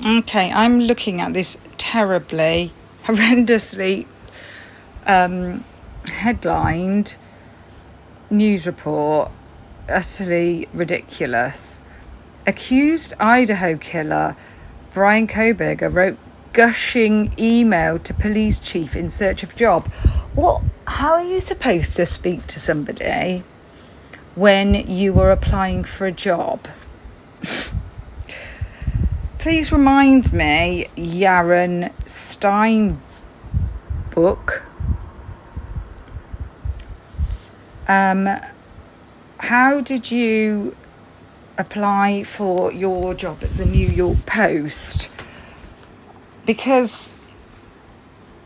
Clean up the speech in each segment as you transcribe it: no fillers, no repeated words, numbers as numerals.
Okay, I'm looking at this terribly, horrendously headlined news report, utterly ridiculous. Accused Idaho killer BRYAN KOHBERGER wrote gushing email to police chief in search of job. What? How are you supposed to speak to somebody when you are applying for a job? Please remind me, Yaron Steinbuck, how did you apply for your job at the New York Post? Because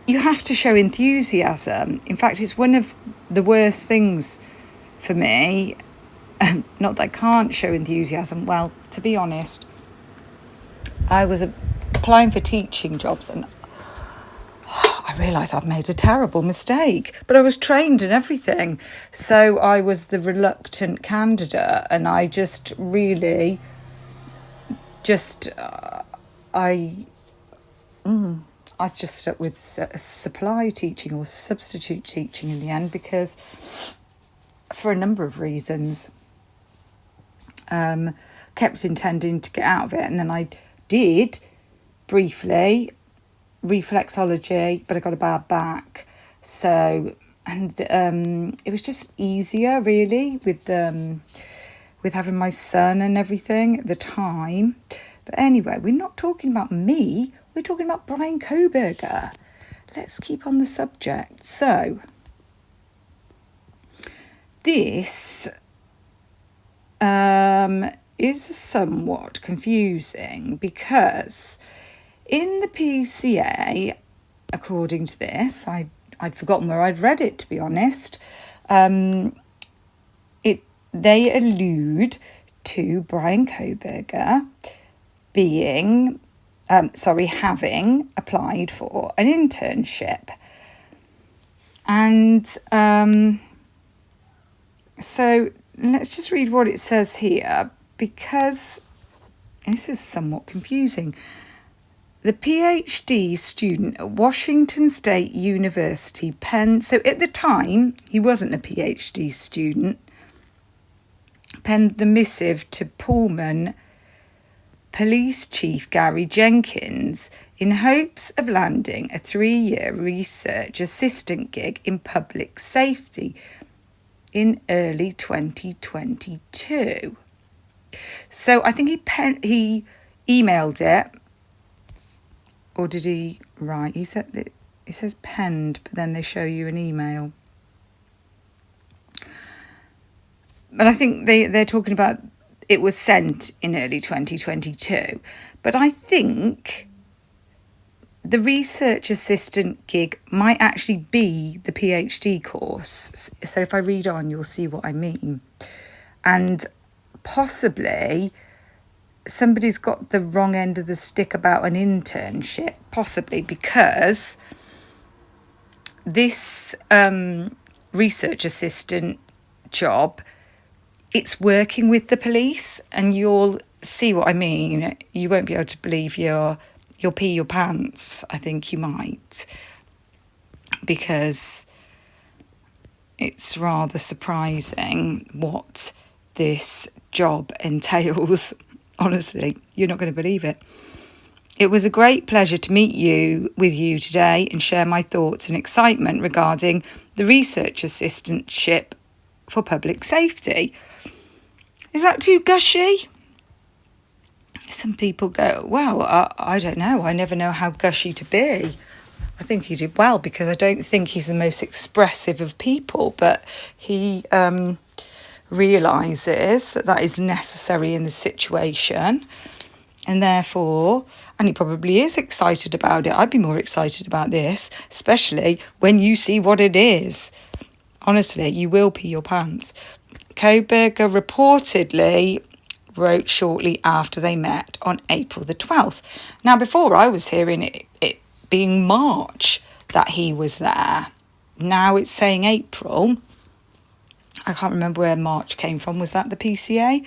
you have to show enthusiasm. In fact, it's one of the worst things for me. Not that I can't show enthusiasm. Well, to be honest, I was applying for teaching jobs and I realised I've made a terrible mistake, but I was trained and everything. So I was the reluctant candidate, and I just really I just stuck with supply teaching or substitute teaching in the end, because for a number of reasons, kept intending to get out of it, and then I did briefly reflexology, but I got a bad back. So, and it was just easier really with having my son and everything at the time. But anyway, we're not talking about me, we're talking about BRYAN KOHBERGER. Let's keep on the subject. So, this is somewhat confusing because in the PCA, according to this, I'd forgotten where I'd read it, to be honest. They allude to BRYAN KOHBERGER having applied for an internship. And so let's just read what it says here, because this is somewhat confusing. The PhD student at Washington State University penned, so at the time he wasn't a PhD student, penned the missive to Pullman Police Chief Gary Jenkins in hopes of landing a 3-year research assistant gig in public safety in early 2022. So I think he emailed it. Or did he write? He said that it says penned, but then they show you an email. But I think they're talking about it was sent in early 2022. But I think the research assistant gig might actually be the PhD course. So if I read on, you'll see what I mean. And possibly somebody's got the wrong end of the stick about an internship, possibly because this research assistant job, it's working with the police, and you'll see what I mean. You won't be able to believe you'll pee your pants. I think you might, because it's rather surprising what this job entails. Honestly, you're not going to believe it. It was a great pleasure to meet with you today and share my thoughts and excitement regarding the research assistantship for public safety. Is that too gushy? Some people go, well, I don't know. I never know how gushy to be. I think he did well, because I don't think he's the most expressive of people, but he realises that is necessary in the situation, and therefore, and he probably is excited about it. I'd be more excited about this, especially when you see what it is. Honestly, you will pee your pants. KOHBERGER reportedly wrote shortly after they met on April the 12th. Now, before I was hearing it being March that he was there. Now it's saying April. I can't remember where March came from. Was that the PCA?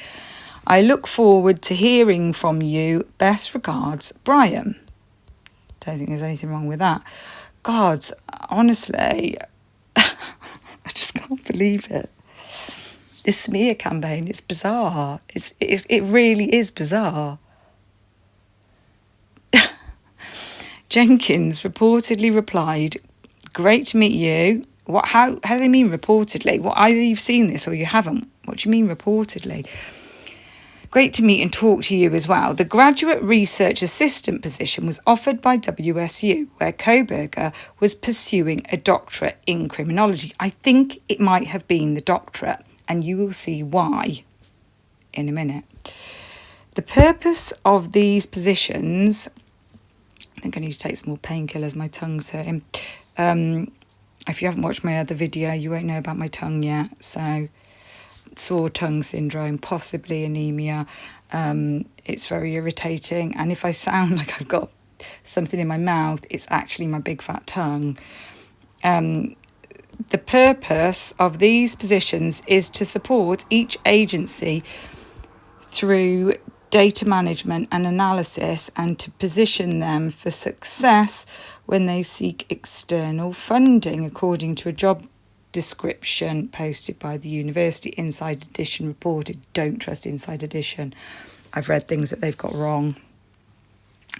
I look forward to hearing from you. Best regards, Brian. Don't think there's anything wrong with that. God, honestly, I just can't believe it. This smear campaign, it's bizarre. It really is bizarre. Jenkins reportedly replied, "Great to meet you." What? How do they mean reportedly? Well, either you've seen this or you haven't. What do you mean reportedly? Great to meet and talk to you as well. The graduate research assistant position was offered by WSU, where Kohberger was pursuing a doctorate in criminology. I think it might have been the doctorate, and you will see why in a minute. The purpose of these positions... I think I need to take some more painkillers. My tongue's hurting. If you haven't watched my other video, you won't know about my tongue yet. So, sore tongue syndrome, possibly anemia. It's very irritating. And if I sound like I've got something in my mouth, it's actually my big fat tongue. The purpose of these positions is to support each agency through data management and analysis, and to position them for success when they seek external funding, according to a job description posted by the university. Inside Edition reported. Don't trust Inside Edition. I've read things that they've got wrong.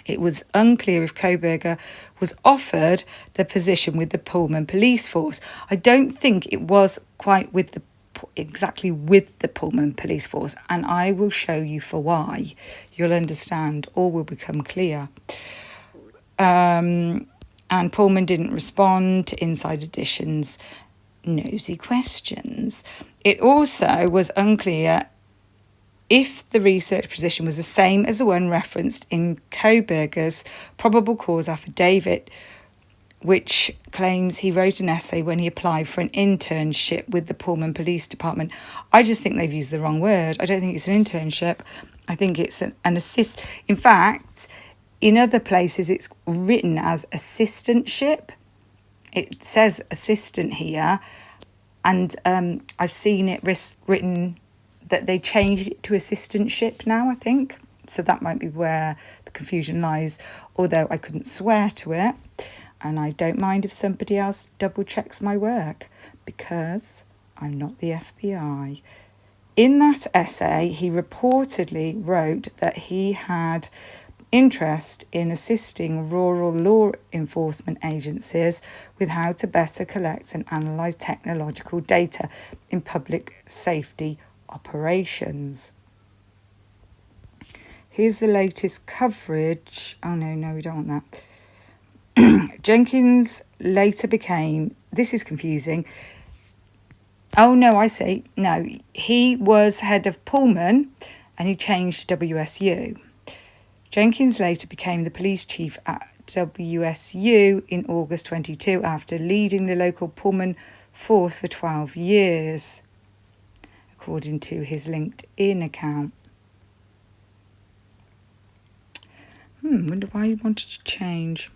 It was unclear if Kohberger was offered the position with the Pullman police force. I don't think it was quite exactly with the Pullman police force, and I will show you for why. You'll understand, all will become clear. And Pullman didn't respond to Inside Edition's nosy questions. It also was unclear if the research position was the same as the one referenced in Kohberger's probable cause affidavit, which claims he wrote an essay when he applied for an internship with the Pullman Police Department. I just think they've used the wrong word. I don't think it's an internship. I think it's an assist. In fact, in other places, it's written as assistantship. It says assistant here. And I've seen it written that they changed it to assistantship now, I think. So that might be where the confusion lies, although I couldn't swear to it. And I don't mind if somebody else double checks my work, because I'm not the FBI. In that essay, he reportedly wrote that he had interest in assisting rural law enforcement agencies with how to better collect and analyse technological data in public safety operations. Here's the latest coverage. Oh, no, we don't want that. Jenkins later became... This is confusing. Oh, no, I see. No, he was head of Pullman and he changed to WSU. Jenkins later became the police chief at WSU in August 22 after leading the local Pullman force for 12 years, according to his LinkedIn account. Wonder why he wanted to change.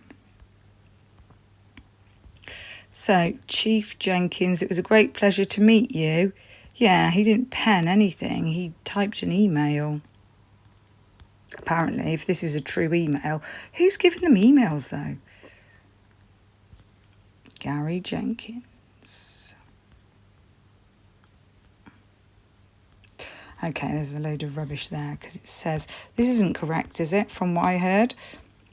So, Chief Jenkins, it was a great pleasure to meet you. Yeah, he didn't pen anything. He typed an email. Apparently, if this is a true email. Who's giving them emails, though? Gary Jenkins. Okay, there's a load of rubbish there because it says... This isn't correct, is it, from what I heard?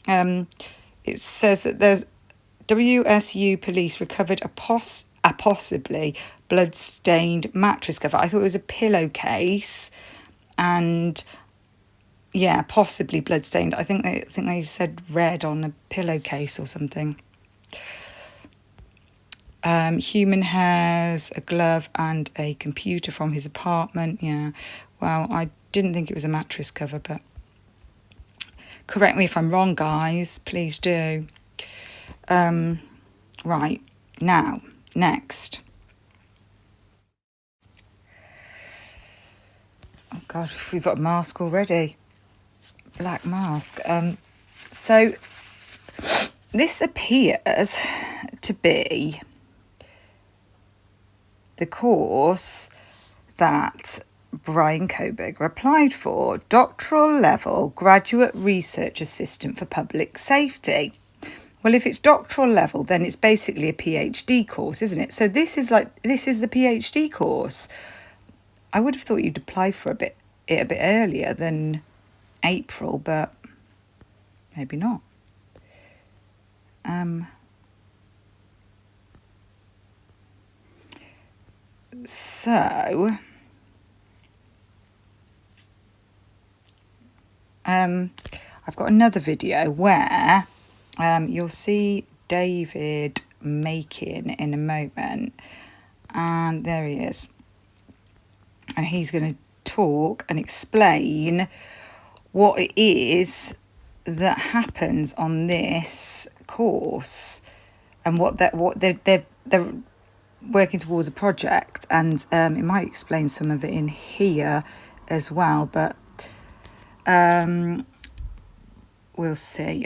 It says that there's... WSU police recovered a possibly blood-stained mattress cover. I thought it was a pillowcase, and yeah, possibly blood-stained. I think they said red on a pillowcase or something. Human hairs, a glove, and a computer from his apartment. Yeah, well, I didn't think it was a mattress cover, but correct me if I'm wrong, guys. Please do. Right, now, next. Oh, God, we've got a mask already. Black mask. So, this appears to be the course that Bryan Koberger applied for doctoral level graduate research assistant for public safety. Well, if it's doctoral level, then it's basically a PhD course, isn't it? So this is the PhD course. I would have thought you'd apply for it a bit earlier than April, but maybe not. So I've got another video where you'll see David making in a moment, and there he is, and he's going to talk and explain what it is that happens on this course and what they're working towards a project, and it might explain some of it in here as well, but we'll see.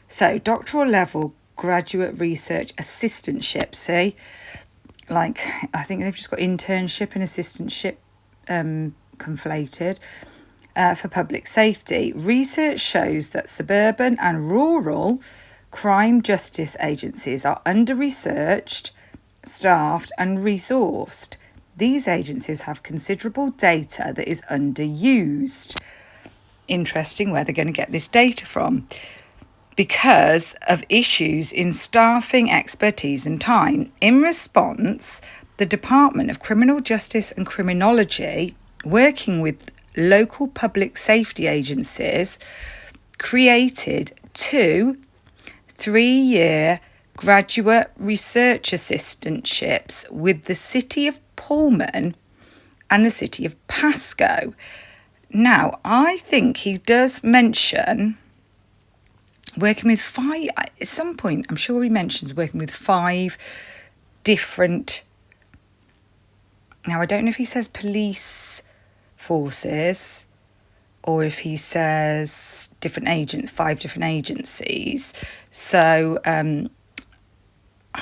So doctoral level graduate research assistantship, see, like I think they've just got internship and assistantship conflated. For public safety, research shows that suburban and rural crime justice agencies are under-researched, staffed and resourced. These agencies have considerable data that is underused. Interesting where they're going to get this data from. Because of issues in staffing, expertise and time. In response, the Department of Criminal Justice and Criminology, working with local public safety agencies, created 2 3-year graduate research assistantships with the City of Pullman and the City of Pasco. Now, I think he does mention working with 5, at some point, I'm sure he mentions working with 5 different, now I don't know if he says police forces or if he says 5 different agencies. So I'm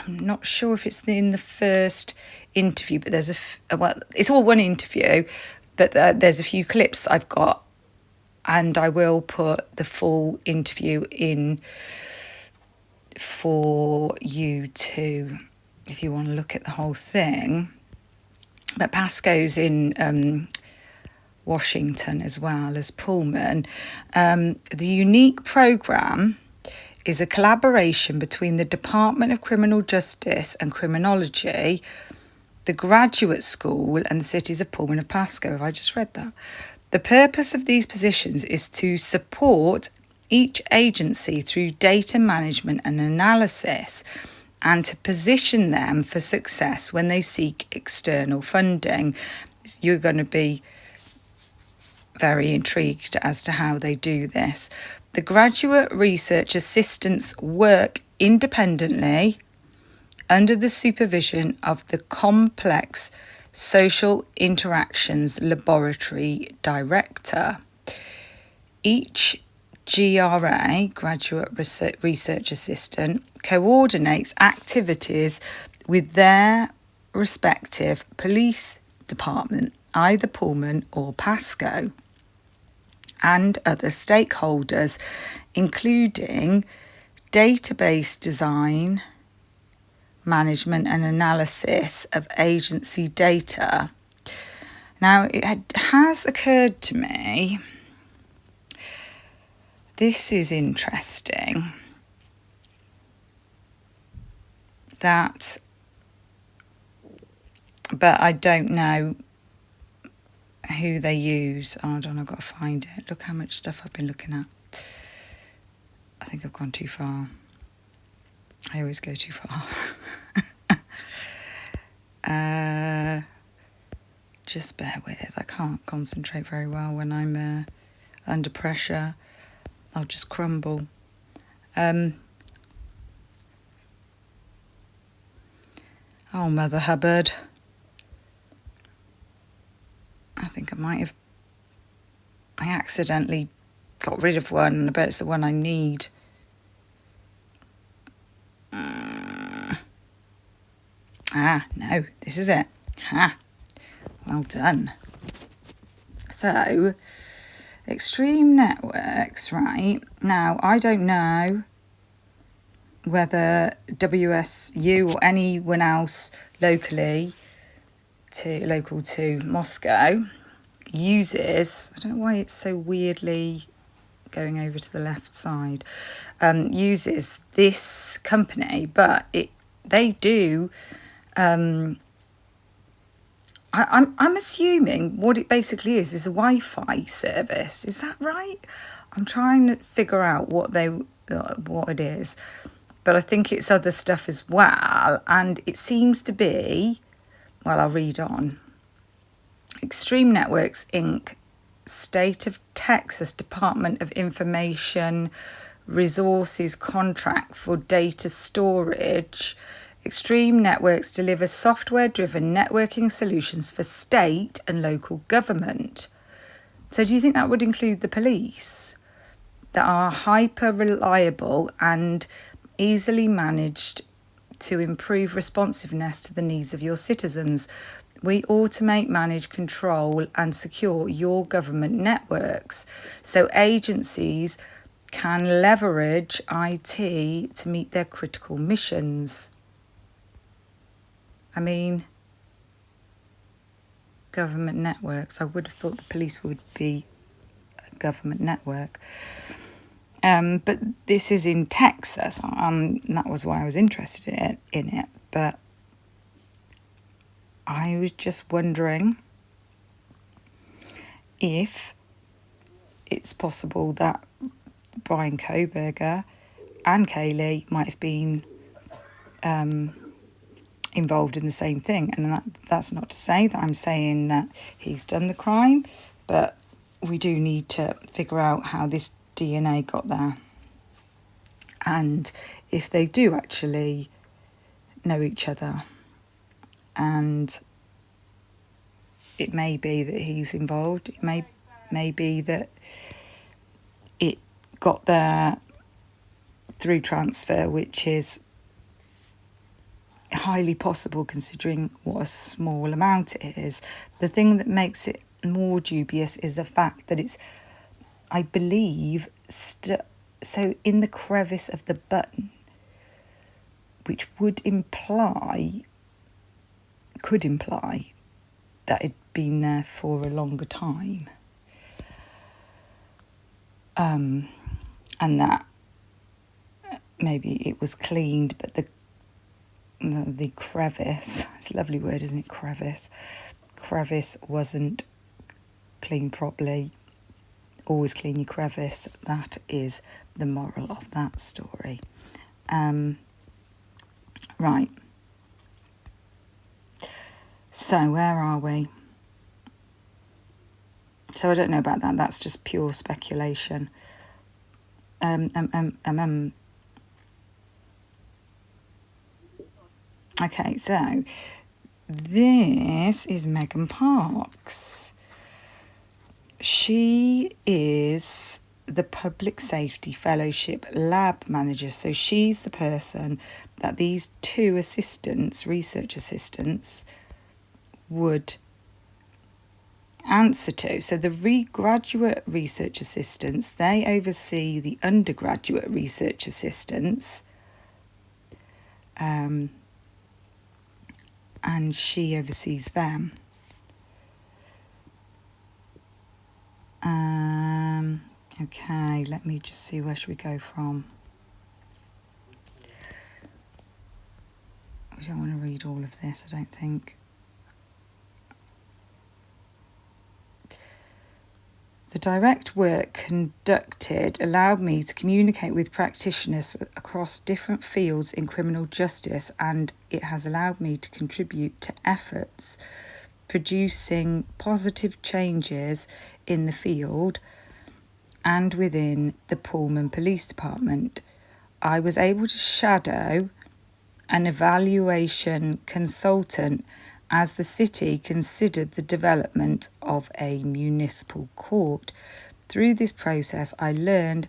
not sure if it's in the first interview, but there's it's all one interview, but there's a few clips that I've got, and I will put the full interview in for you too, if you want to look at the whole thing. But Pasco's in Washington as well as Pullman. The unique programme is a collaboration between the Department of Criminal Justice and Criminology, the Graduate School and the cities of Pullman and Pasco. Have I just read that? The purpose of these positions is to support each agency through data management and analysis and to position them for success when they seek external funding. You're going to be very intrigued as to how they do this. The graduate research assistants work independently under the supervision of the Complex Social Interactions Laboratory Director. Each GRA, Graduate Research Assistant, coordinates activities with their respective police department, either Pullman or Pasco, and other stakeholders, including database design, management and analysis of agency data. Now, it has occurred to me, this is interesting, that, but I don't know who they use. Hold on, I've got to find it. Look how much stuff I've been looking at. I think I've gone too far. I always go too far. Just bear with. I can't concentrate very well when I'm under pressure. I'll just crumble. Oh, Mother Hubbard. I think I accidentally got rid of one, and I bet it's the one I need. No, this is it. Well done. So, extreme networks, right? Now, I don't know whether WSU or anyone else local to Moscow uses, I don't know why it's so weirdly going over to the left side, uses this company, but they do. I'm assuming what it basically is a Wi-Fi service. Is that right? I'm trying to figure out what it is, but I think it's other stuff as well. And it seems to be, well, I'll read on. Extreme Networks Inc. State of Texas Department of Information Resources contract for data storage. Extreme Networks delivers software-driven networking solutions for state and local government. So do you think that would include the police? That are hyper-reliable and easily managed to improve responsiveness to the needs of your citizens. We automate, manage, control and secure your government networks so agencies can leverage IT to meet their critical missions. I mean, government networks. I would have thought the police would be a government network. But this is in Texas, and that was why I was interested in it. But I was just wondering if it's possible that BRYAN KOHBERGER and Kaylee might have been involved in the same thing. And that's not to say that I'm saying that he's done the crime, but we do need to figure out how this DNA got there. And if they do actually know each other. And it may be that he's involved. It may be that it got there through transfer, which is highly possible considering what a small amount it is. The thing that makes it more dubious is the fact that it's, I believe, so in the crevice of the button, which could imply that it'd been there for a longer time. And that maybe it was cleaned, but the crevice, it's a lovely word, isn't it, crevice wasn't cleaned properly. Always clean your crevice. That is the moral of that story. Right. So where are we? So I don't know about that. That's just pure speculation. Okay, so this is Megan Parks. She is the Public Safety Fellowship Lab Manager. So she's the person that these two research assistants, would answer to. So the graduate research assistants, they oversee the undergraduate research assistants. And she oversees them. Okay, let me just see, where should we go from? I don't want to read all of this, I don't think. The direct work conducted allowed me to communicate with practitioners across different fields in criminal justice, and it has allowed me to contribute to efforts producing positive changes in the field and within the Pullman Police Department. I was able to shadow an evaluation consultant as the city considered the development of a municipal court. Through this process, I learned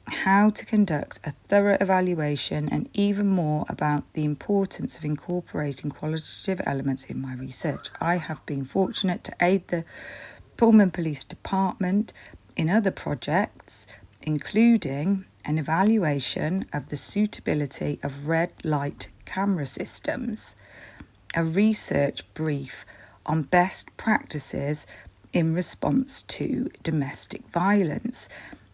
how to conduct a thorough evaluation and even more about the importance of incorporating qualitative elements in my research. I have been fortunate to aid the Pullman Police Department in other projects, including an evaluation of the suitability of red light camera systems, a research brief on best practices in response to domestic violence,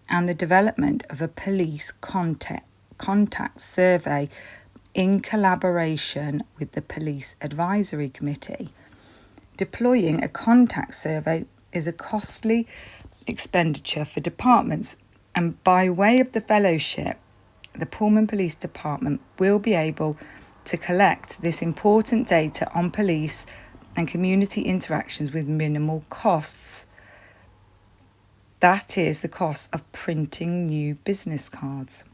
and the development of a police contact survey in collaboration with the Police Advisory Committee. Deploying a contact survey is a costly expenditure for departments, and by way of the fellowship, the Pullman Police Department will be able to collect this important data on police and community interactions with minimal costs. That is the cost of printing new business cards.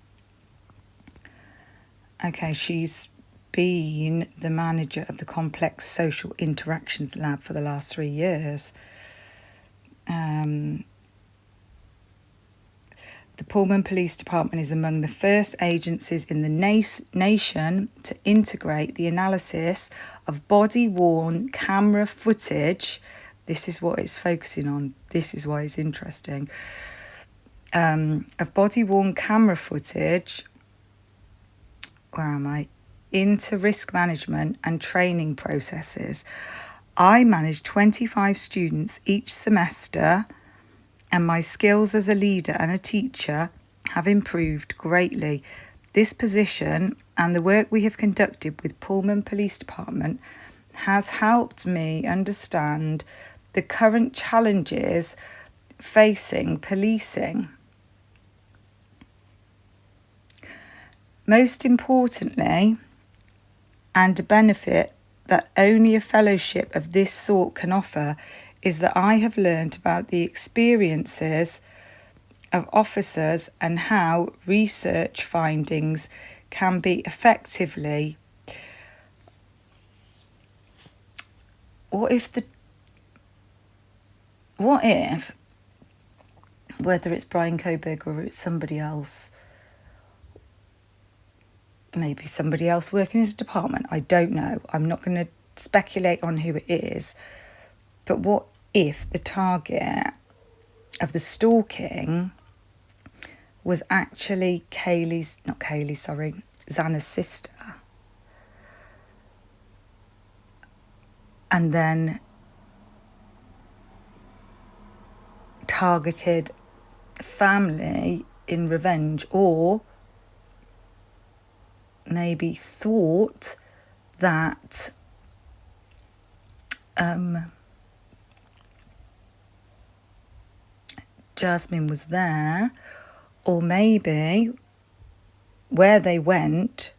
Okay, she's been the manager of the Complex Social Interactions Lab for the last 3 years. The Pullman Police Department is among the first agencies in the nation to integrate the analysis of body-worn camera footage. This is what it's focusing on. This is why it's interesting. Of body-worn camera footage, into risk management and training processes. I manage 25 students each semester, and my skills as a leader and a teacher have improved greatly. This position and the work we have conducted with Pullman Police Department has helped me understand the current challenges facing policing. Most importantly, and a benefit that only a fellowship of this sort can offer, is that I have learned about the experiences of officers and how research findings can be effectively. What if, whether it's BRYAN KOHBERGER or it's somebody else, maybe somebody else working in his department, I don't know. I'm not going to speculate on who it is. But what if the target of the stalking was actually Xana's sister? And then targeted family in revenge, or maybe thought that Jasmine was there, or maybe where they went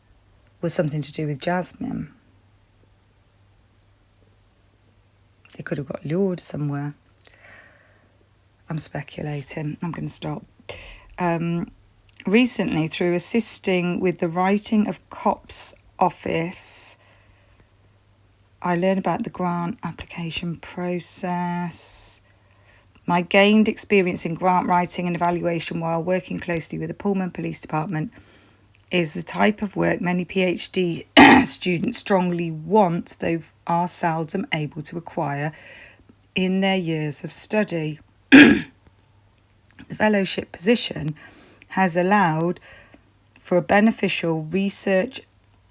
was something to do with Jasmine. They could have got lured somewhere. I'm speculating. I'm going to stop. Recently, through assisting with the writing of COP's office, I learned about the grant application process. My gained experience in grant writing and evaluation while working closely with the Pullman Police Department is the type of work many PhD students strongly want, though are seldom able to acquire in their years of study. The fellowship position has allowed for a beneficial research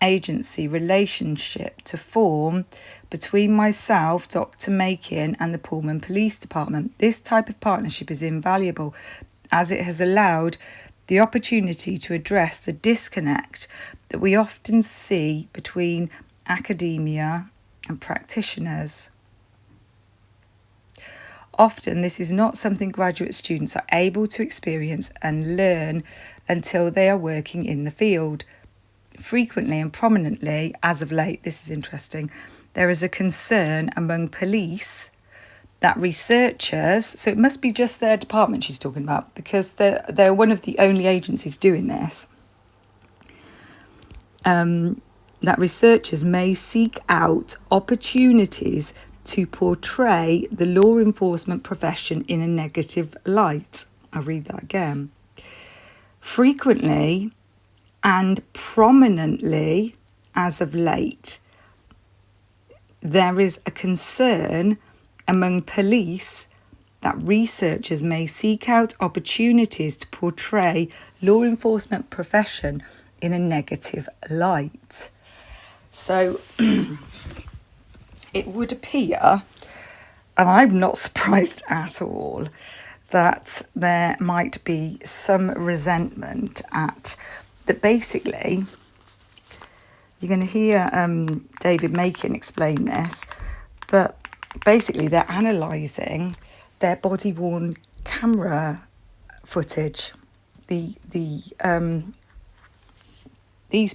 agency relationship to form between myself, Dr. Makin, and the Pullman Police Department. This type of partnership is invaluable as it has allowed the opportunity to address the disconnect that we often see between academia and practitioners. Often this is not something graduate students are able to experience and learn until they are working in the field. Frequently and prominently, as of late, this is interesting, there is a concern among police that researchers, so it must be just their department she's talking about, because they're one of the only agencies doing this, that researchers may seek out opportunities to portray the law enforcement profession in a negative light. I'll read that again. Frequently and prominently, as of late, there is a concern among police that researchers may seek out opportunities to portray law enforcement profession in a negative light. So it would appear, and I'm not surprised at all, that there might be some resentment at that. Basically, you're going to hear David Macon explain this, but basically they're analysing their body-worn camera footage. These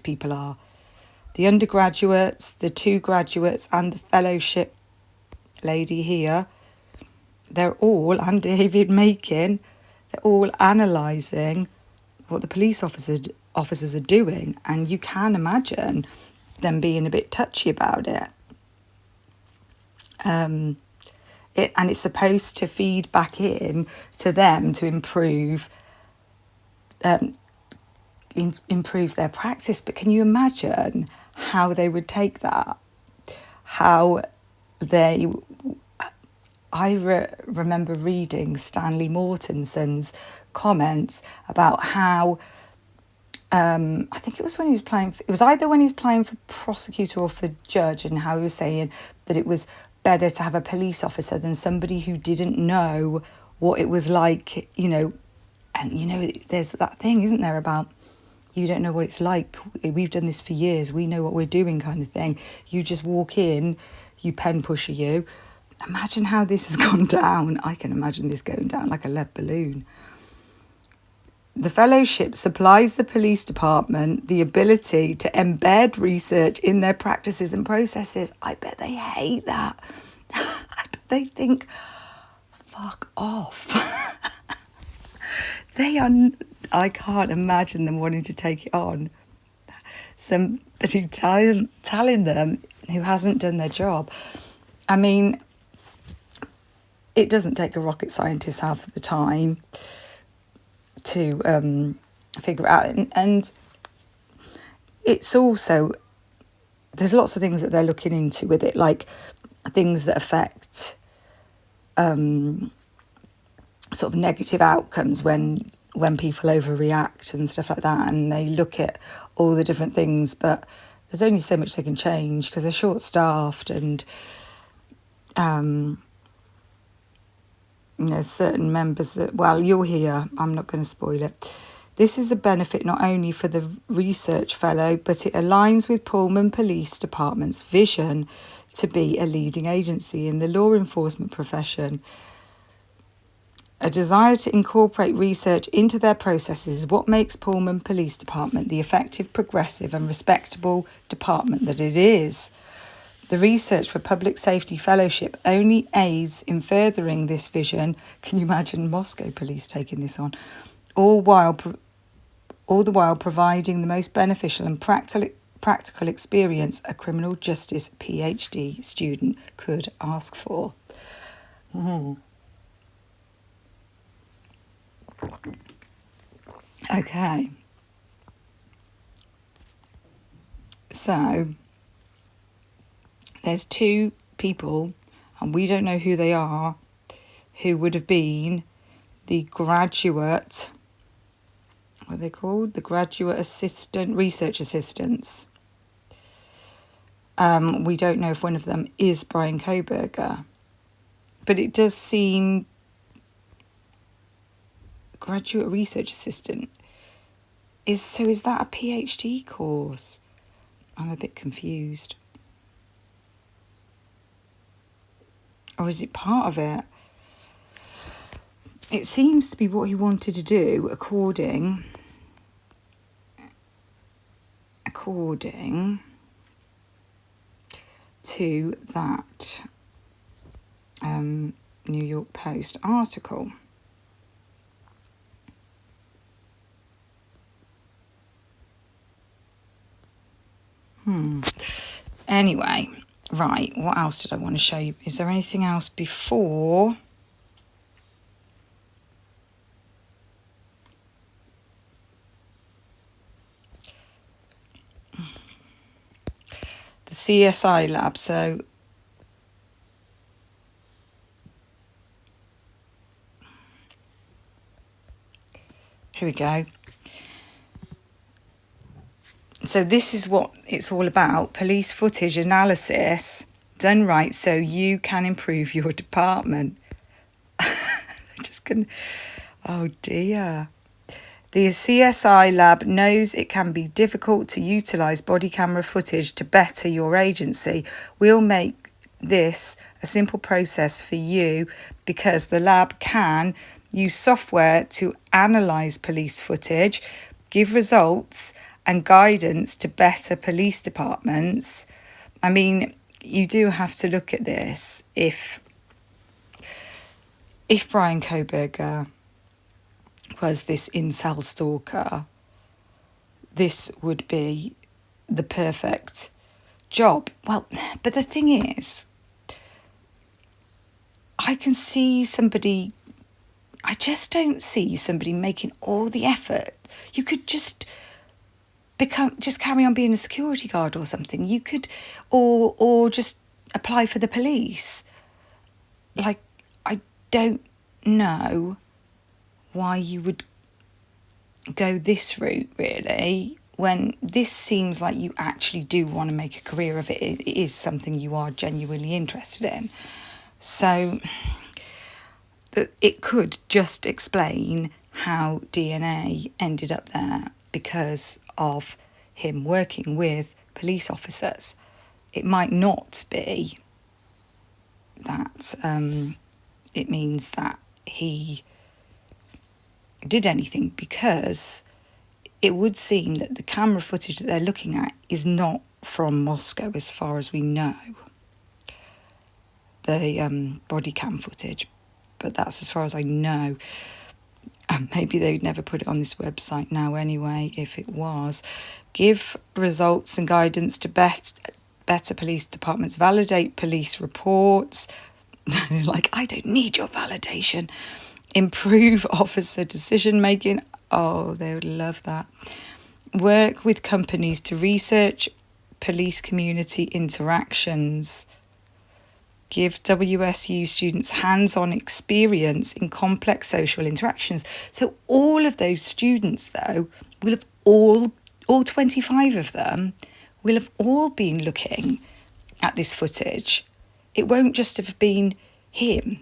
people are the undergraduates, the 2 graduates, and the fellowship lady here. They're all, and David Macon, they're all analysing what the police officers are doing, and you can imagine them being a bit touchy about it. And it's supposed to feed back in to them to improve their practice. But can you imagine how they would take that? I remember reading Stanley Mortenson's comments about how I think it was when he was playing it was either when he was playing for prosecutor or for judge, and how he was saying that it was better to have a police officer than somebody who didn't know what it was like, and there's that thing, isn't there, about you don't know what it's like, we've done this for years, we know what we're doing, kind of thing. You just walk in, you pen pusher you. Imagine how this has gone down. I can imagine this going down like a lead balloon. The fellowship supplies the police department the ability to embed research in their practices and processes. I bet they hate that. I bet they think, fuck off. I can't imagine them wanting to take it on. Somebody telling them who hasn't done their job. I mean, it doesn't take a rocket scientist half the time to figure it out. And it's also, there's lots of things that they're looking into with it, like things that affect sort of negative outcomes when people overreact and stuff like that. And they look at all the different things, but there's only so much they can change because they're short-staffed, and certain members that, well, you'll hear, I'm not going to spoil it. This is a benefit not only for the research fellow, but it aligns with Pullman Police Department's vision to be a leading agency in the law enforcement profession. A desire to incorporate research into their processes is what makes Pullman Police Department the effective, progressive and respectable department that it is. The Research for Public Safety Fellowship only aids in furthering this vision. Can you imagine Moscow Police taking this on? All the while providing the most beneficial and practical experience a criminal justice PhD student could ask for. Okay. So there's 2 people, and we don't know who they are, who would have been the graduate, what are they called? The graduate assistant, research assistants. We don't know if one of them is BRYAN KOHBERGER, but it does seem graduate research assistant. Is that a PhD course? I'm a bit confused. Or is it part of it? It seems to be what he wanted to do according to that New York Post article. Anyway, right, what else did I want to show you? Is there anything else before? The CSI lab. So here we go. So this is what it's all about. Police footage analysis done right so you can improve your department. Just gonna, oh dear. The CSI lab knows it can be difficult to utilise body camera footage to better your agency. We'll make this a simple process for you because the lab can use software to analyse police footage, give results and guidance to better police departments. I mean, you do have to look at this. If BRYAN KOHBERGER was this incel stalker, this would be the perfect job. Well, but the thing is, I just don't see somebody making all the effort. You could just carry on being a security guard or something. You could, or just apply for the police. Like, I don't know why you would go this route, really, when this seems like you actually do want to make a career of it. It is something you are genuinely interested in. So it could just explain how DNA ended up there because of him working with police officers. It might not be that it means that he did anything, because it would seem that the camera footage that they're looking at is not from Moscow as far as we know, the body cam footage, but that's as far as I know. And maybe they'd never put it on this website now anyway, if it was. Give results and guidance to better police departments, validate police reports. Like, I don't need your validation. Improve officer decision making. Oh, they would love that. Work with companies to research police community interactions. Give WSU students hands-on experience in complex social interactions. So all of those students, though, will have all 25 of them, will have all been looking at this footage. It won't just have been him.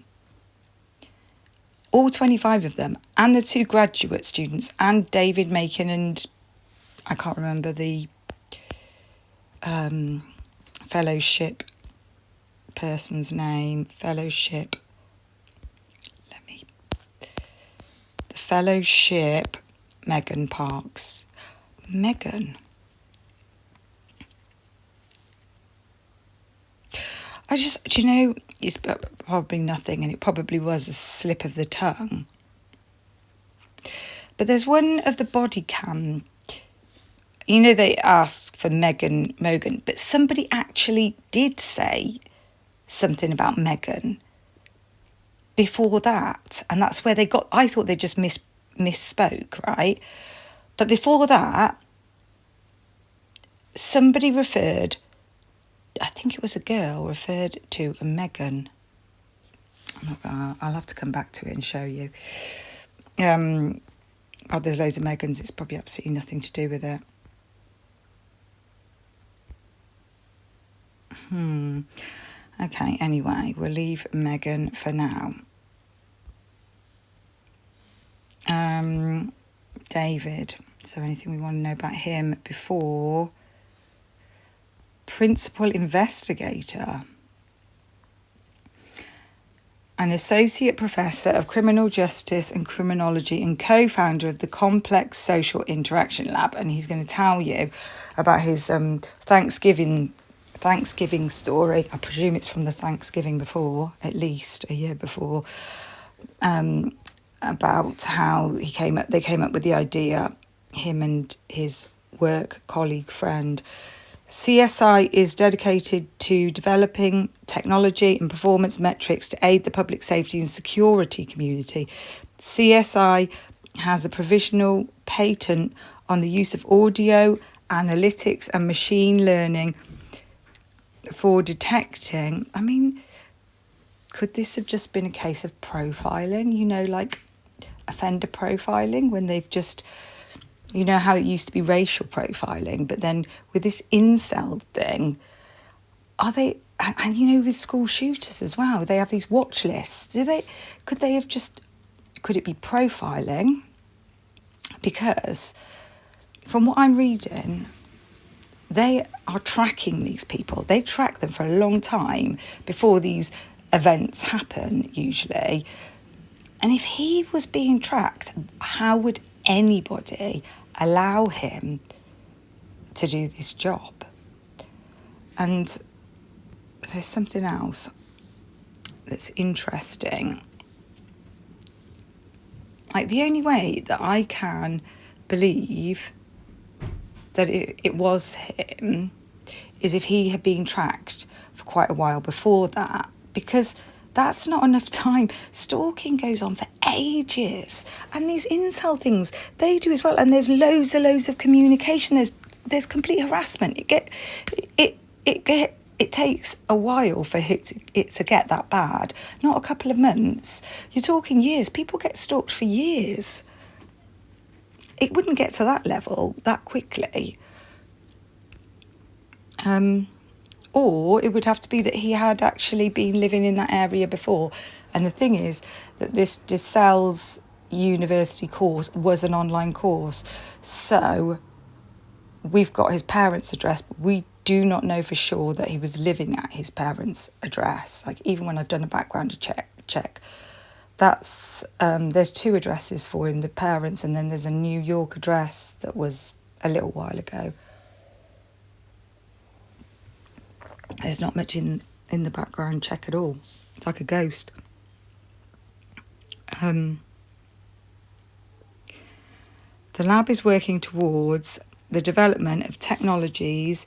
All 25 of them, and the 2 graduate students, and David Macon, and I can't remember the fellowship person's name. The fellowship, Megan Parks. Megan. Do you know, it's probably nothing, and it probably was a slip of the tongue. But there's one of the body cam, you know, they asked for Megan Mogan, but somebody actually did say something about Megan before that, and that's where they got, I thought they just misspoke, right? But before that, somebody referred, I think it was a girl, referred to a Megan. I'll have to come back to it and show you. There's loads of Megans. It's probably absolutely nothing to do with it. Okay, anyway, we'll leave Megan for now. David. Is there anything we want to know about him before? Principal investigator. An associate professor of criminal justice and criminology and co-founder of the Complex Social Interaction Lab. And he's going to tell you about his Thanksgiving story. I presume it's from the Thanksgiving before, at least a year before, about how they came up with the idea, him and his work colleague friend. CSI is dedicated to developing technology and performance metrics to aid the public safety and security community. CSI has a provisional patent on the use of audio, analytics and machine learning for detecting. I mean, could this have just been a case of profiling? You know, like offender profiling when they've just, you know how it used to be racial profiling, but then with this incel thing, are they, and you know, with school shooters as well, they have these watch lists. Could it be profiling? Because from what I'm reading, they are tracking these people. They track them for a long time before these events happen, usually. And if he was being tracked, how would anybody allow him to do this job? And there's something else that's interesting. Like, the only way that I can believe that it was him is if he had been tracked for quite a while before that, because that's not enough time. Stalking goes on for ages, and these incel things, they do as well. And there's loads of communication. There's complete harassment. It takes a while for it to get that bad. Not a couple of months. You're talking years. People get stalked for years. It wouldn't get to that level that quickly. Or it would have to be that he had actually been living in that area before. And the thing is that this DeSales University course was an online course. So we've got his parents' address, but we do not know for sure that he was living at his parents' address. Like, even when I've done a background check, that's there's 2 addresses for him, the parents, and then there's a New York address that was a little while ago. There's not much in the background check at all. It's like a ghost. The lab is working towards the development of technologies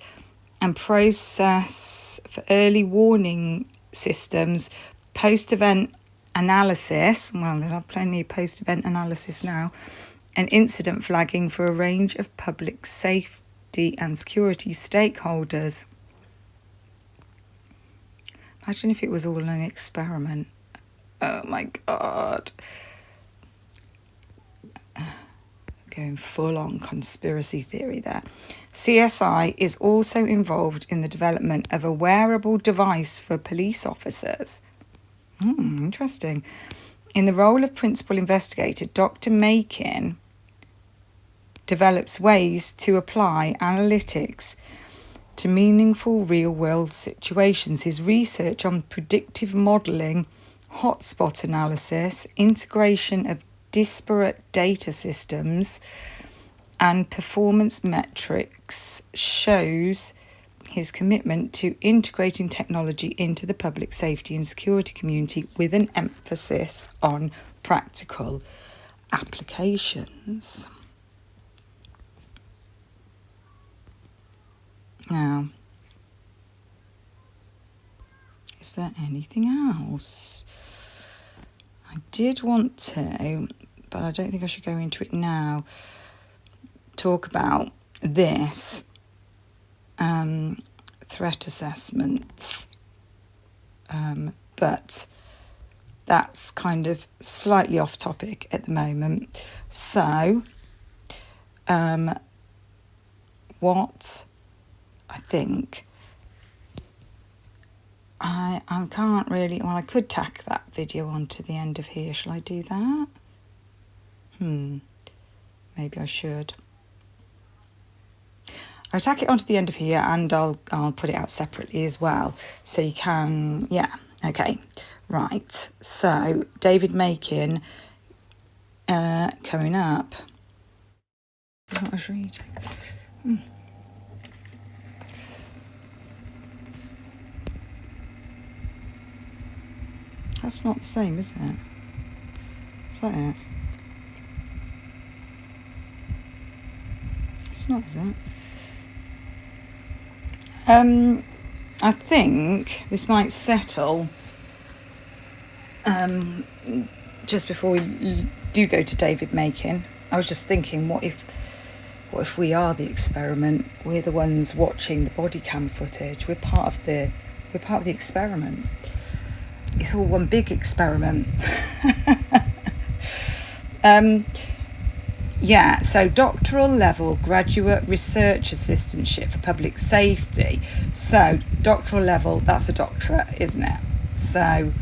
and process for early warning systems, post-event analysis, well, they have plenty of post-event analysis now, and incident flagging for a range of public safety and security stakeholders. Imagine if it was all an experiment. Oh my God. Going full on conspiracy theory there. CSI is also involved in the development of a wearable device for police officers. Interesting. In the role of principal investigator, Dr. Makin develops ways to apply analytics to meaningful real-world situations. His research on predictive modelling, hotspot analysis, integration of disparate data systems, and performance metrics shows his commitment to integrating technology into the public safety and security community with an emphasis on practical applications. Now, is there anything else? I did want to, but I don't think I should go into it now, talk about this threat assessments, but that's kind of slightly off topic at the moment. So, what I think I can't really, well, I could tack that video onto the end of here. Shall I do that? Maybe I should. I'll tack it onto the end of here, and I'll put it out separately as well, so you can, yeah, okay, right. So David Makin coming up. What I was reading. That's not the same, is it? Is that it? It's not, is it? I think this might settle just before we do go to David Makin. I was just thinking, what if we are the experiment? We're the ones watching the body cam footage. We're part of the experiment. It's all one big experiment. Yeah, so doctoral level graduate research assistantship for public safety. So doctoral level, that's a doctorate, isn't it? So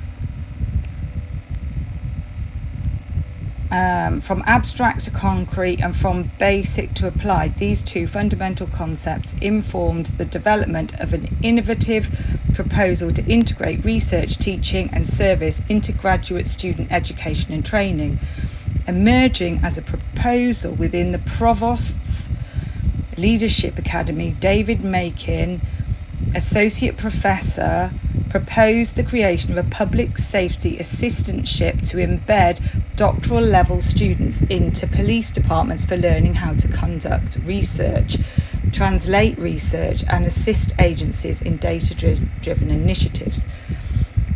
from abstract to concrete and from basic to applied, these two fundamental concepts informed the development of an innovative proposal to integrate research, teaching and service into graduate student education and training, emerging as a proposal within the Provost's Leadership Academy. David Makin, Associate Professor, proposed the creation of a public safety assistantship to embed doctoral level students into police departments for learning how to conduct research, translate research and assist agencies in data-driven initiatives.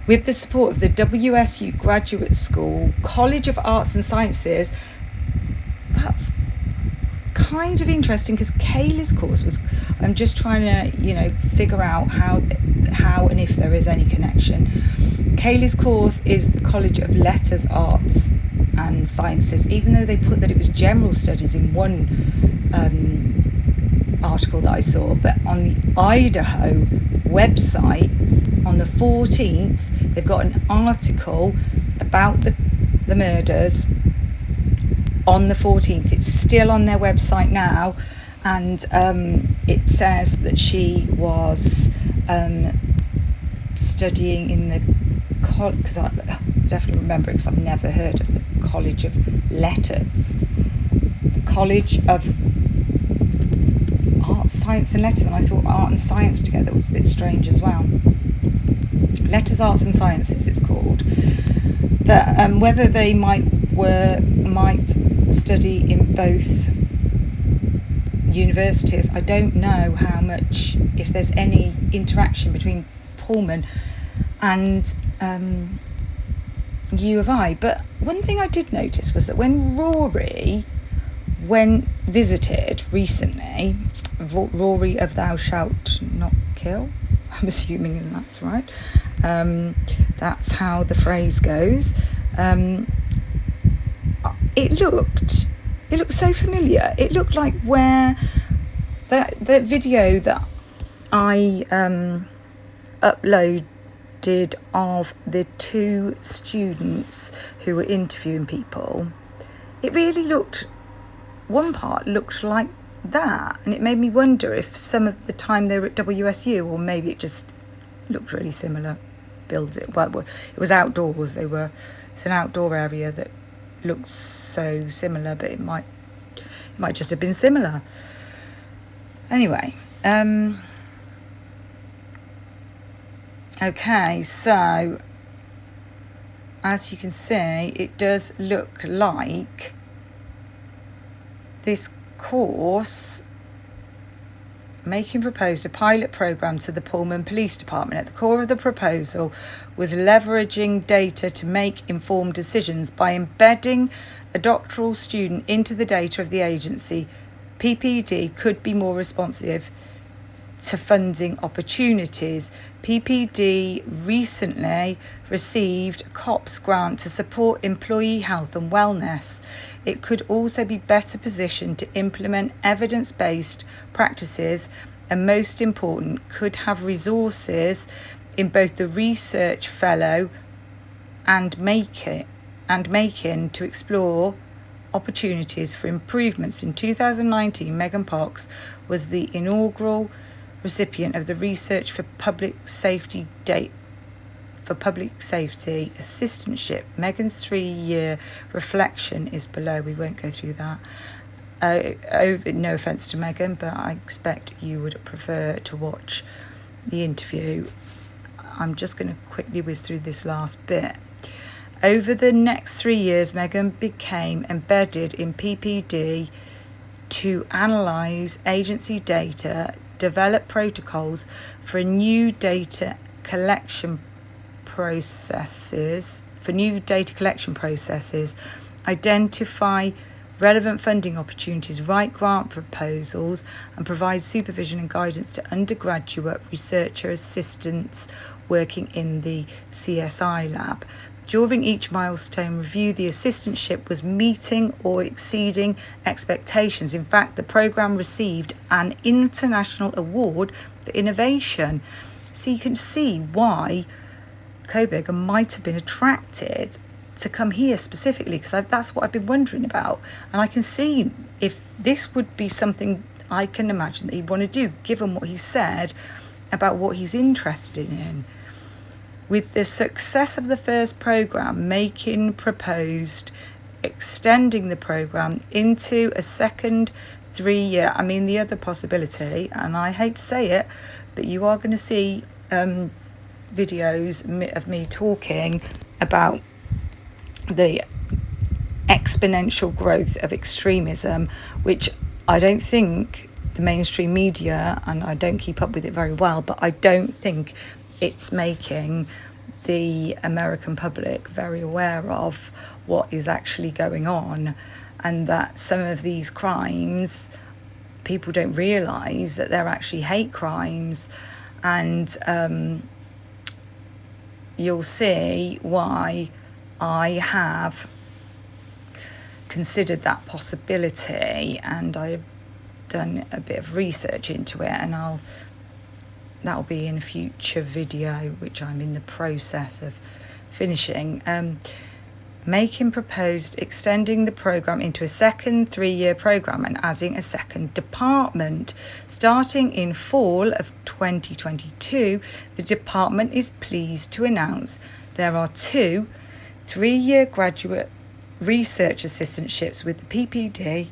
With the support of the WSU Graduate School, College of Arts and Sciences. That's kind of interesting because Kaylee's course was, I'm just trying to, figure out how and if there is any connection. Kaylee's course is the College of Letters, Arts and Sciences, even though they put that it was general studies in one article that I saw, but on the Idaho website on the 14th, they've got an article about the murders on the 14th. It's still on their website now, and it says that she was studying in the because I definitely remember it because I've never heard of the College of Letters, the College of Arts, Science and Letters, and I thought art and science together was a bit strange as well. Letters, Arts and Sciences it's called, but whether they might study in both universities, I don't know how much, if there's any interaction between Pullman and U of I. But one thing I did notice was that when Rory visited recently, Rory of Thou Shalt Not Kill, I'm assuming that's right, that's how the phrase goes. It looked so familiar. It looked like where the video that I uploaded of the two students who were interviewing people. It really looked, one part looked like that, and it made me wonder if some of the time they were at WSU, or maybe it just looked really similar. It was outdoors. It's an outdoor area that looks so similar, but it might just have been similar. Anyway, okay, so as you can see, it does look like this course Makin proposed a pilot program to the Pullman Police Department. At the core of the proposal was leveraging data to make informed decisions by embedding a doctoral student into the data of the agency. PPD could be more responsive to funding opportunities. PPD recently received a COPS grant to support employee health and wellness. It could also be better positioned to implement evidence-based practices, and most important, could have resources in both the research fellow and Makin to explore opportunities for improvements. In 2019, Megan Parks was the inaugural recipient of the Research for Public Safety Assistantship. Megan's 3-year reflection is below. We won't go through that. No offence to Megan, but I expect you would prefer to watch the interview. I'm just going to quickly whiz through this last bit. Over the next 3 years, Megan became embedded in PPD to analyse agency data, develop protocols for new data collection processes, identify relevant funding opportunities, write grant proposals, and provide supervision and guidance to undergraduate researcher assistants working in the CSI lab. During each milestone review, the assistantship was meeting or exceeding expectations. In fact, the program received an international award for innovation. So you can see why Kohberger might have been attracted to come here specifically, because that's what I've been wondering about. And I can see if this would be something I can imagine that he'd want to do, given what he said about what he's interested in. With the success of the first programme, Making proposed extending the programme into a second 3-year. I mean, the other possibility, and I hate to say it, but you are going to see videos of me talking about the exponential growth of extremism, which I don't think the mainstream media, and I don't keep up with it very well, but I don't think it's making the American public very aware of what is actually going on, and that some of these crimes, people don't realise that they're actually hate crimes. And you'll see why I have considered that possibility, and I've done a bit of research into it, and that'll be in a future video, which I'm in the process of finishing. Making proposed extending the programme into a second 3-year programme and adding a second department. Starting in fall of 2022, the department is pleased to announce there are 2 3-year graduate research assistantships with the PPD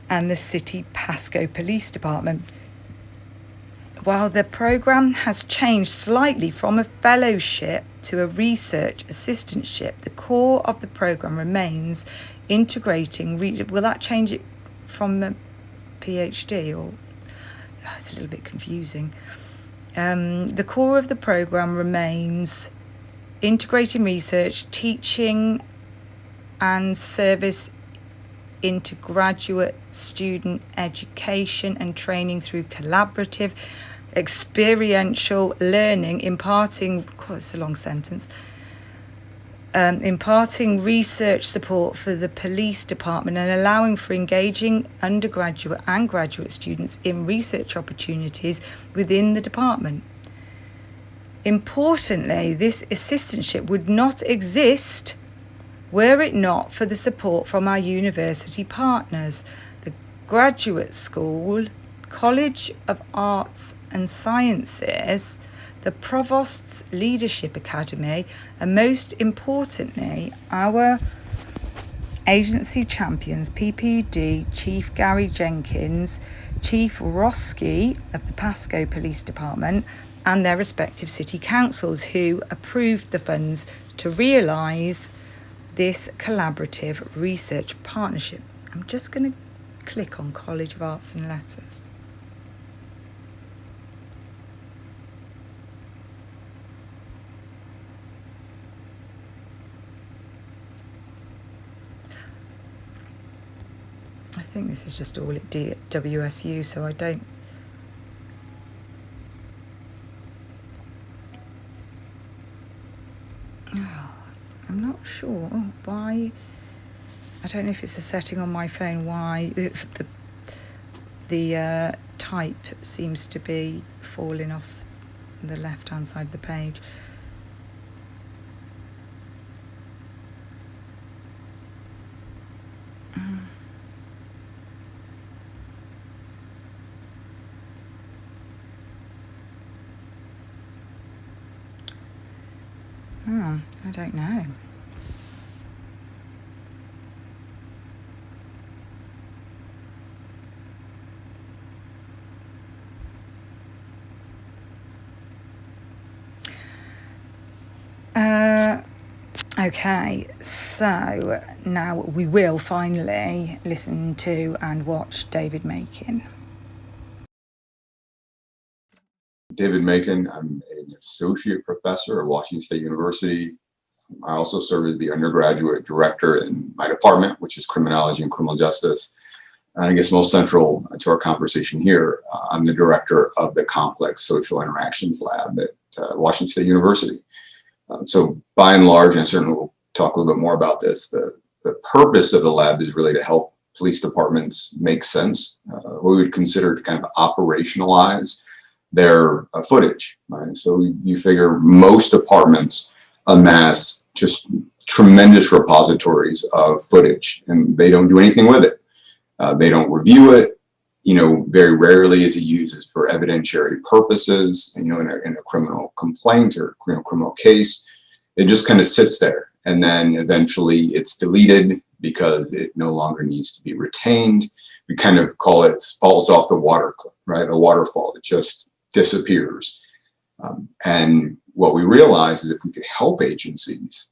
and the City Pascoe Police Department. While the programme has changed slightly from a fellowship to a research assistantship, the core of the programme remains integrating... Will that change it from a PhD? Or it's a little bit confusing. The core of the programme remains integrating research, teaching and service into graduate student education and training through collaborative experiential learning, imparting research support for the police department and allowing for engaging undergraduate and graduate students in research opportunities within the department. Importantly, this assistantship would not exist were it not for the support from our university partners, the Graduate School, College of Arts and Sciences, the Provost's Leadership Academy, and most importantly, our agency champions, PPD Chief Gary Jenkins, Chief Roski of the Pascoe Police Department, and their respective city councils, who approved the funds to realise this collaborative research partnership. I'm just going to click on College of Arts and Letters. I think this is just all at WSU, so I don't... I'm not sure why. I don't know if it's a setting on my phone why the type seems to be falling off the left hand side of the page. I don't know. Okay, so now we will finally listen to and watch David Makin. David Makin. I'm an associate professor at Washington State University. I also serve as the undergraduate director in my department, which is criminology and criminal justice. And I guess most central to our conversation here, I'm the director of the Complex Social Interactions Lab at Washington State University. So by and large, and I certainly will talk a little bit more about this, the purpose of the lab is really to help police departments make sense, what we would consider to kind of operationalize their footage, right? So you figure most departments amass just tremendous repositories of footage, and they don't do anything with it. They don't review it. Very rarely is it used for evidentiary purposes. And, in a criminal complaint or criminal case, it just kind of sits there, and then eventually it's deleted because it no longer needs to be retained. We kind of call it falls off the water cliff, right? A waterfall. It just disappears. And what we realize is if we could help agencies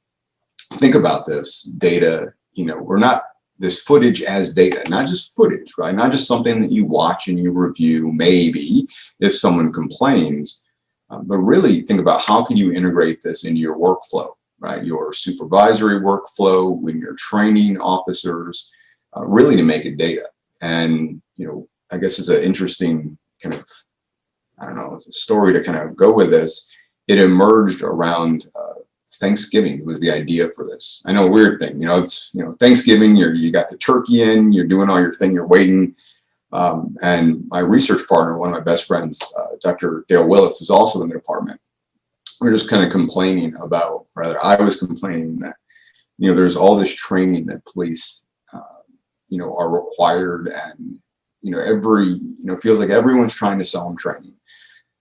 think about this data, we're not this footage as data, not just footage, right? Not just something that you watch and you review, maybe if someone complains, but really think about how can you integrate this into your workflow, right? Your supervisory workflow when you're training officers, really to make it data. And, I guess it's an interesting kind of, I don't know, it's a story to kind of go with this. It emerged around Thanksgiving was the idea for this. I know, a weird thing, it's, Thanksgiving, you got the turkey in, you're doing all your thing, you're waiting. And my research partner, one of my best friends, Dr. Dale Willits, is also in the department. We're just kind of complaining about, rather, I was complaining that, there's all this training that police, are required, and, it feels like everyone's trying to sell them training.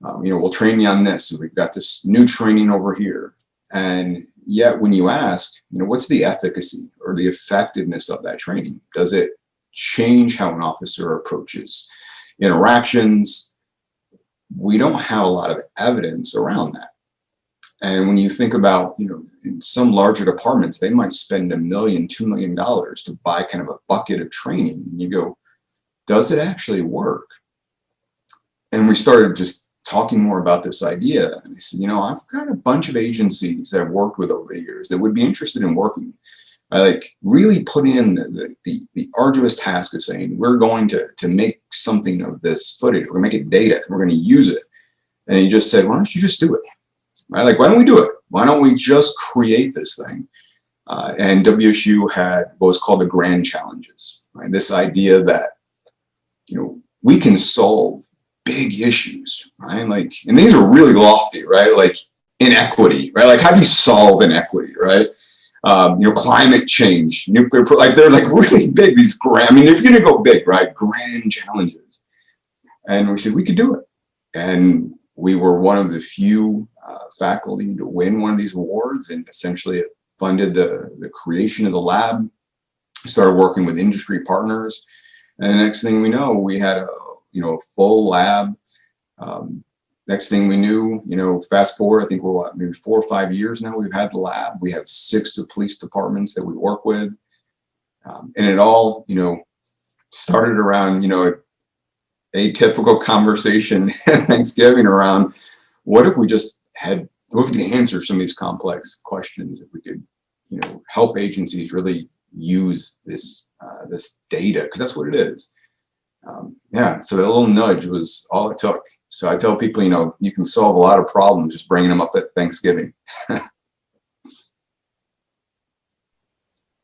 We'll train you on this, and we've got this new training over here. And yet when you ask, what's the efficacy or the effectiveness of that training? Does it change how an officer approaches interactions? We don't have a lot of evidence around that. And when you think about, in some larger departments, they might spend $1 million, $2 million to buy kind of a bucket of training. And you go, does it actually work? And we started just talking more about this idea. And I said, I've got a bunch of agencies that I've worked with over the years that would be interested in working. I like really put in the arduous task of saying, we're going to make something of this footage. We're gonna make it data, and we're gonna use it. And he just said, why don't you just do it? Right? Like, why don't we do it? Why don't we just create this thing? And WSU had what was called the grand challenges, right? This idea that, we can solve big issues, right? Like, and these are really lofty, right? Like inequity, right? Like, how do you solve inequity, right? Climate change, nuclear, like they're like really big, these grand, if you're gonna go big, right? Grand challenges. And we said we could do it. And we were one of the few faculty to win one of these awards, and essentially it funded the creation of the lab. Started working with industry partners. And the next thing we know, we had a full lab. Next thing we knew, fast forward, I think we're maybe 4 or 5 years now, we've had the lab. We have 6 police departments that we work with. And it all, started around, a typical conversation at Thanksgiving around what if we could answer some of these complex questions, if we could, help agencies really use this data, because that's what it is. So that little nudge was all it took. So I tell people, you can solve a lot of problems just bringing them up at Thanksgiving.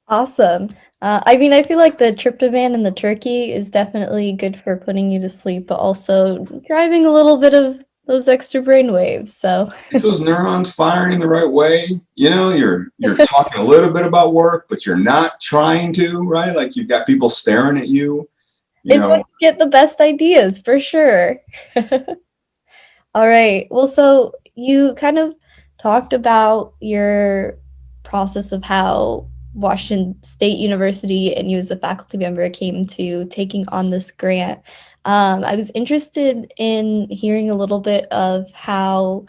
Awesome. I feel like the tryptophan and the turkey is definitely good for putting you to sleep, but also driving a little bit of those extra brain waves. So it's those neurons firing the right way. You're talking a little bit about work, but you're not trying to, right? Like, you've got people staring at you. It's when you get the best ideas, for sure. All right. Well, so you kind of talked about your process of how Washington State University and you as a faculty member came to taking on this grant. I was interested in hearing a little bit of how,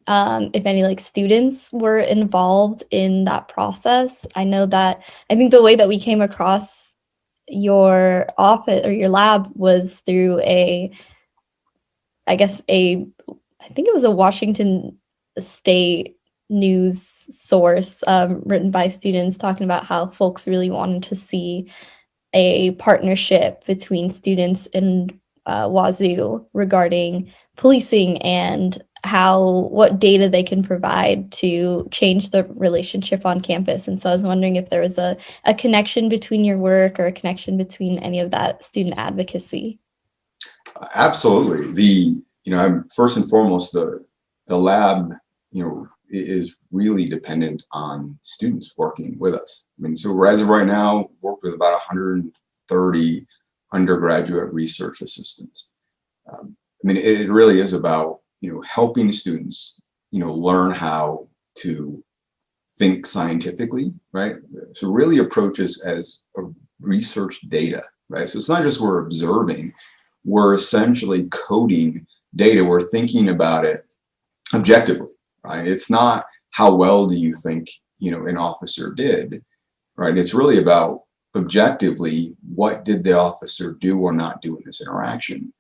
if any, like students were involved in that process. I think the way that we came across your office or your lab was through I think it was a Washington State news source written by students talking about how folks really wanted to see a partnership between students and Wazoo regarding policing and what data they can provide to change the relationship on campus. And so I was wondering if there was a connection between your work or a connection between any of that student advocacy. Absolutely. I'm first and foremost, the lab, is really dependent on students working with us. I mean, so as of right now, work with about 130 undergraduate research assistants. It really is about, helping students, learn how to think scientifically, right? So really approaches as a research data, right? So it's not just we're observing, we're essentially coding data. We're thinking about it objectively, right? It's not how well do you think, an officer did, right? It's really about objectively, what did the officer do or not do in this interaction?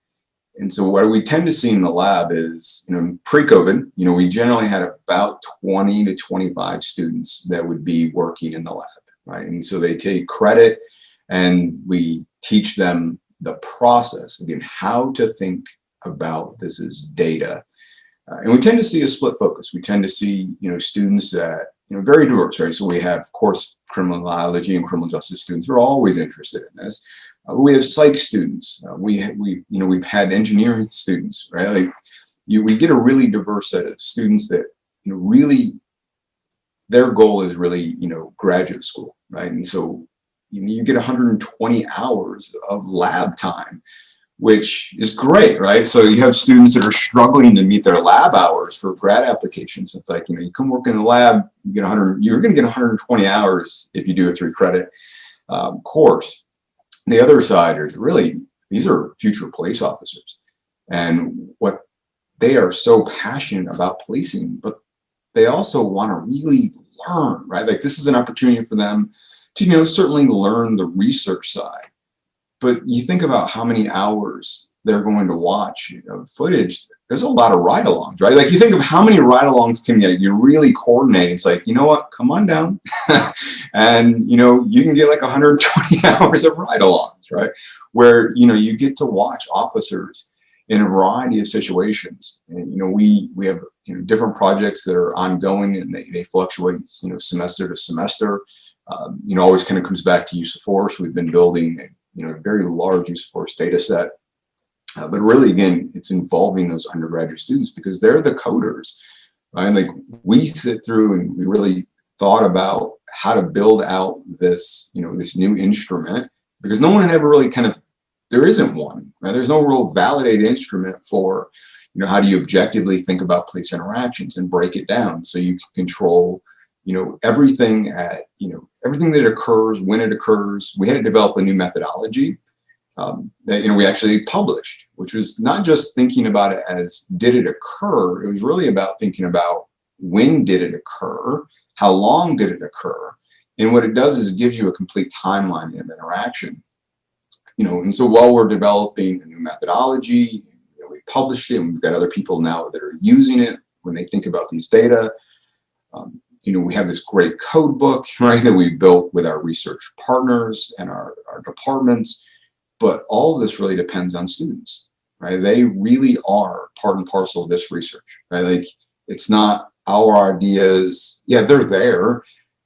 And so what we tend to see in the lab is, pre-COVID, we generally had about 20 to 25 students that would be working in the lab, right? And so they take credit and we teach them the process, again, how to think about this as data. And we tend to see a split focus. We tend to see, students that, very diverse, right? So we have, of course, criminology and criminal justice students who are always interested in this. We have psych students. We've had engineering students, right? Like we get a really diverse set of students that, really their goal is really, graduate school, right? And so you get 120 hours of lab time, which is great, right? So you have students that are struggling to meet their lab hours for grad applications. It's like, you come work in the lab, you're going to get 120 hours if you do a 3-credit course. The other side is really, these are future police officers, and what they are so passionate about policing, but they also want to really learn, right? Like this is an opportunity for them to, certainly learn the research side. But you think about how many hours they're going to watch footage. There's a lot of ride-alongs, right? Like you think of how many ride-alongs can you really coordinate. It's like, you know what, come on down. And, you can get like 120 hours of ride-alongs, right? Where, you get to watch officers in a variety of situations. And, we have, different projects that are ongoing and they fluctuate, semester to semester. Always kind of comes back to use of force. We've been building a very large use of force data set. But really, again, it's involving those undergraduate students because they're the coders, right? Like we sit through and we really thought about how to build out this, this new instrument because no one had ever really there isn't one, right? There's no real validated instrument for, how do you objectively think about police interactions and break it down so you can control, everything everything that occurs, when it occurs. We had to develop a new methodology that we actually published, which was not just thinking about it as did it occur. It was really about thinking about when did it occur, how long did it occur, and what it does is it gives you a complete timeline of interaction. And so while we're developing a new methodology, we published it, and we've got other people now that are using it when they think about these data. We have this great code book, right, that we built with our research partners and our departments. But all of this really depends on students, right? They really are part and parcel of this research, right? Like it's not our ideas. Yeah, they're there.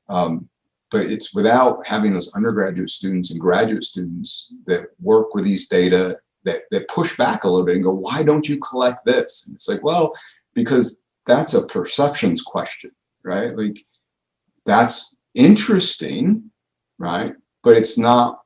But it's without having those undergraduate students and graduate students that work with these data that push back a little bit and go, why don't you collect this? And it's like, well, because that's a perceptions question, right? Like that's interesting, right? But it's not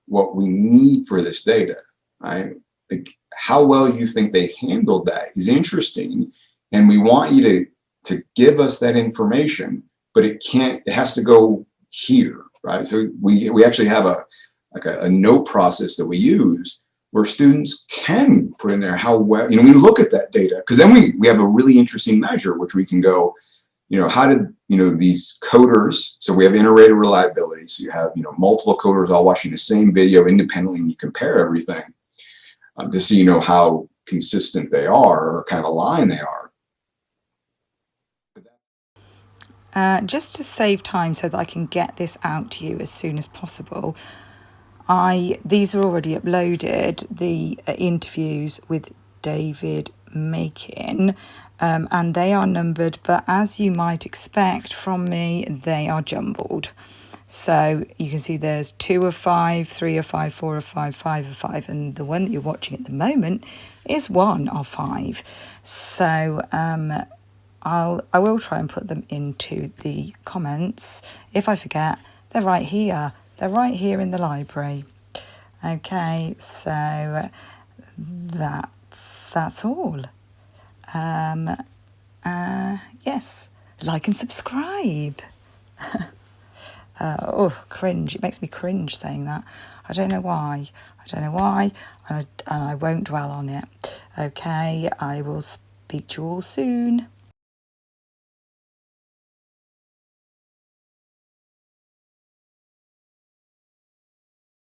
what we need for this data, right? Like how well you think they handled that is interesting. And we want you to give us that information, but it has to go here, right? So we actually have a note process that we use where students can put in there how well, we look at that data because then we have a really interesting measure, which we can go, how did, these coders, so we have inter-rater reliability. So you have, multiple coders all watching the same video independently and you compare everything to see, how consistent they are or kind of aligned they are. Just to save time so that I can get this out to you as soon as possible, these are already uploaded, the interviews with David making, and they are numbered, but as you might expect from me, they are jumbled. So you can see there's 2 of 5, 3 of 5, 4 of 5, 5 of 5, and the one that you're watching at the moment is 1 of 5. So I will try and put them into the comments. If I forget, they're right here. They're right here in the library. Okay, so that's all. Yes, like and subscribe. Oh, cringe. It makes me cringe saying that. I don't know why. And I won't dwell on it. Okay, I will speak to you all soon.